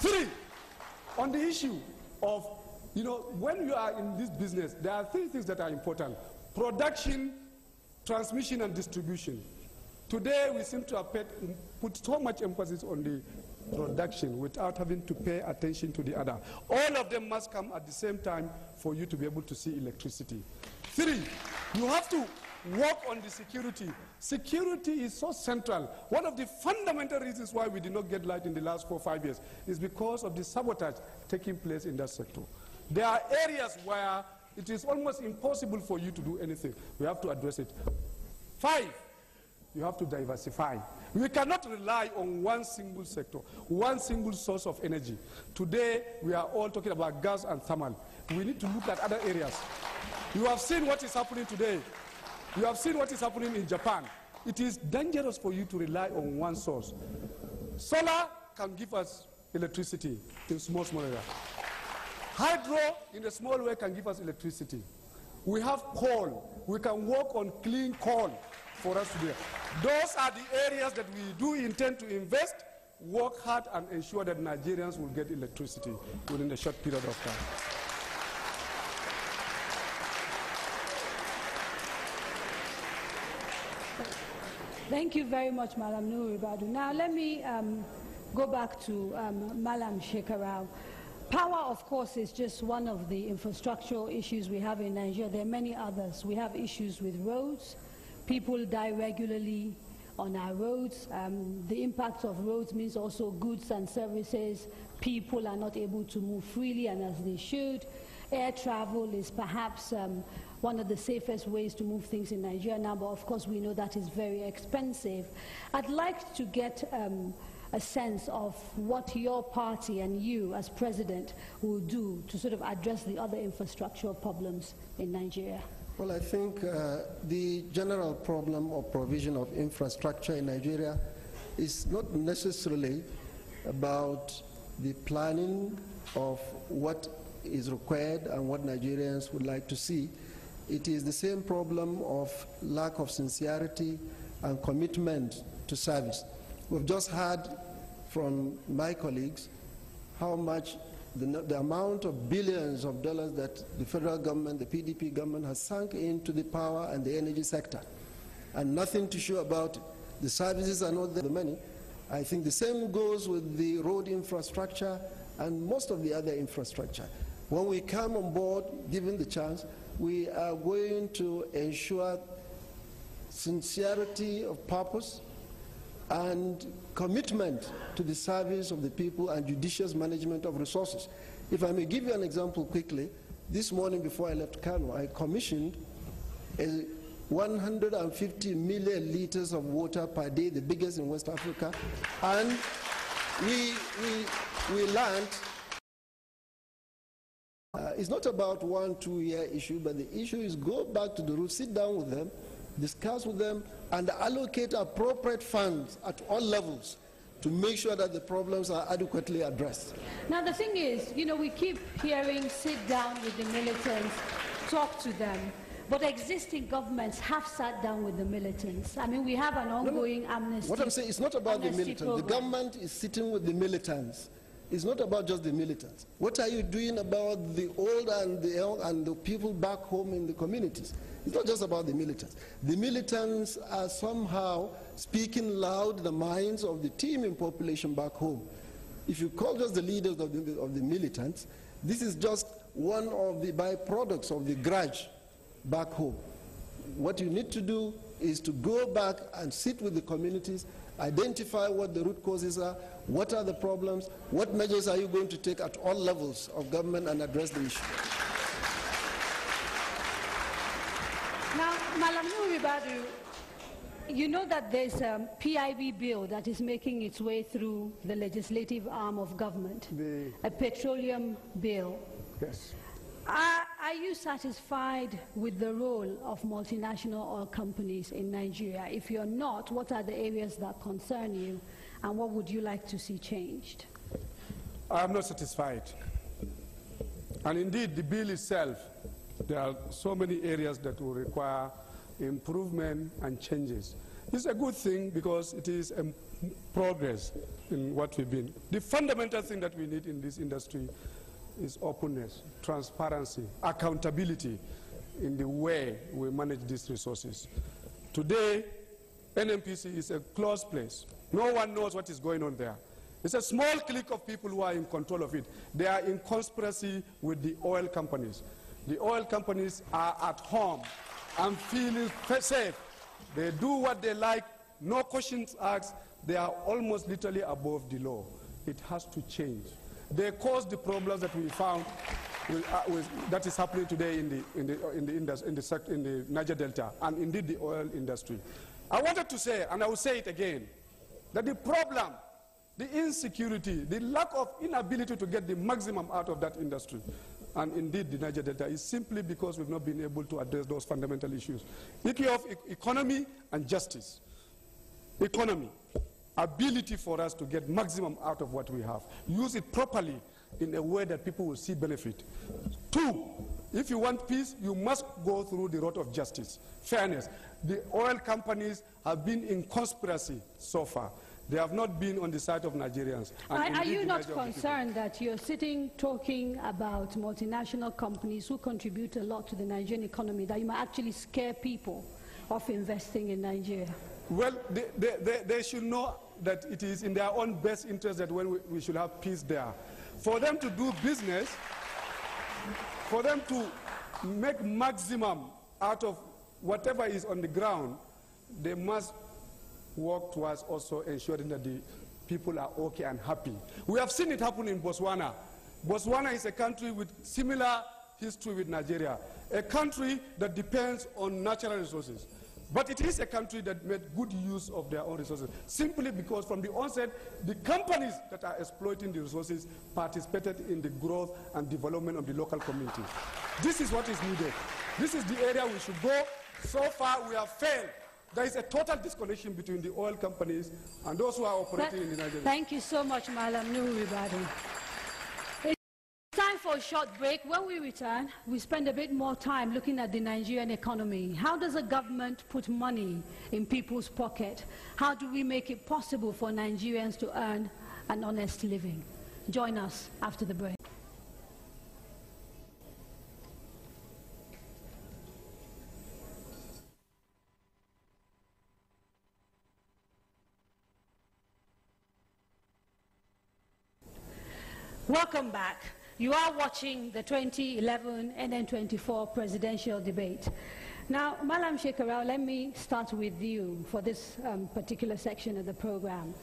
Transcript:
Three, on the issue of, when you are in this business, there are three things that are important: production, transmission, and distribution. Today, we seem to have put so much emphasis on the production without having to pay attention to the other. All of them must come at the same time for you to be able to see electricity. Three, you have to work on the security. Security is so central. One of the fundamental reasons why we did not get light in the last 4 or 5 years is because of the sabotage taking place in that sector. There are areas where it is almost impossible for you to do anything. We have to address it. 5, you have to diversify. We cannot rely on one single sector, one single source of energy. Today, we are all talking about gas and thermal. We need to look at other areas. You have seen what is happening today. You have seen what is happening in Japan. It is dangerous for you to rely on one source. Solar can give us electricity in small areas. Hydro, in a small way, can give us electricity. We have coal. We can work on clean coal for us to do. Those are the areas that we do intend to invest, work hard, and ensure that Nigerians will get electricity within a short period of time. Thank you very much, Malam Nuribadu. Now let me go back to Malam Shekarau. Power, of course, is just one of the infrastructural issues we have in Nigeria. There are many others. We have issues with roads. People die regularly on our roads. The impact of roads means also goods and services. People are not able to move freely and as they should. Air travel is perhaps one of the safest ways to move things in Nigeria now, but of course we know that is very expensive. I'd like to get a sense of what your party and you as president will do to sort of address the other infrastructural problems in Nigeria. Well, I think the general problem of provision of infrastructure in Nigeria is not necessarily about the planning of what is required and what Nigerians would like to see. It is the same problem of lack of sincerity and commitment to service. We've just heard from my colleagues how much the amount of billions of dollars that the federal government, the PDP government, has sunk into the power and the energy sector, and nothing to show about it. The services are not there, the money. I think the same goes with the road infrastructure and most of the other infrastructure. When we come on board, given the chance, we are going to ensure sincerity of purpose and commitment to the service of the people and judicious management of resources. If I may give you an example quickly, this morning before I left Kano, I commissioned 150 million liters of water per day, the biggest in West Africa, and we learned it's not about 1-2 year issue, but the issue is go back to the roots, sit down with them, discuss with them, and allocate appropriate funds at all levels to make sure that the problems are adequately addressed. Now the thing is, we keep hearing sit down with the militants, talk to them, but existing governments have sat down with the militants. I mean, we have an ongoing amnesty. What I'm saying, it's not about the militants. The government is sitting with the militants. It's not about just the militants. What are you doing about the old and the young and the people back home in the communities? It's not just about the militants. The militants are somehow speaking loud the minds of the teeming population back home. If you call just the leaders of the militants, this is just one of the byproducts of the grudge back home. What you need to do is to go back and sit with the communities, identify what the root causes are, what are the problems, what measures are you going to take at all levels of government and address the issue. Now, Malam Nuribadu, you know that there's a PIB bill that is making its way through the legislative arm of government, a petroleum bill. Yes. Are you satisfied with the role of multinational oil companies in Nigeria? If you're not, what are the areas that concern you, and what would you like to see changed? I am not satisfied. And indeed, the bill itself, there are so many areas that will require improvement and changes. It's a good thing because it is a progress in what we've been. The fundamental thing that we need in this industry is openness, transparency, accountability in the way we manage these resources. Today, NNPC is a closed place. No one knows what is going on there. It's a small clique of people who are in control of it. They are in conspiracy with the oil companies. The oil companies are at home and feeling safe. They do what they like, no questions asked. They are almost literally above the law. It has to change. They cause the problems that we found that is happening today in the Niger Delta and indeed the oil industry. I wanted to say, and I will say it again, that the problem, the insecurity, the lack of inability to get the maximum out of that industry, and indeed the Niger Delta, is simply because we've not been able to address those fundamental issues. Issue of economy and justice. Economy, ability for us to get maximum out of what we have. Use it properly in a way that people will see benefit. 2, if you want peace, you must go through the road of justice, fairness. The oil companies have been in conspiracy so far. They have not been on the side of Nigerians. Are you not concerned that you're sitting talking about multinational companies who contribute a lot to the Nigerian economy, that you might actually scare people off investing in Nigeria? Well, they should know that it is in their own best interest that when we should have peace there. For them to do business, for them to make maximum out of whatever is on the ground, they must work towards also ensuring that the people are okay and happy. We have seen it happen in Botswana. Botswana is a country with similar history with Nigeria, a country that depends on natural resources. But it is a country that made good use of their own resources, simply because from the onset, the companies that are exploiting the resources participated in the growth and development of the local community. This is what is needed. This is the area we should go. So far, we have failed. There is a total disconnection between the oil companies and those who are operating in the Nigeria. Thank you so much, Malam Nuhu Ribadu. It's time for a short break. When we return, we spend a bit more time looking at the Nigerian economy. How does a government put money in people's pocket? How do we make it possible for Nigerians to earn an honest living? Join us after the break. Welcome back. You are watching the 2011 NN24 presidential debate. Now, Malam Sheikh Rao, let me start with you for this particular section of the program.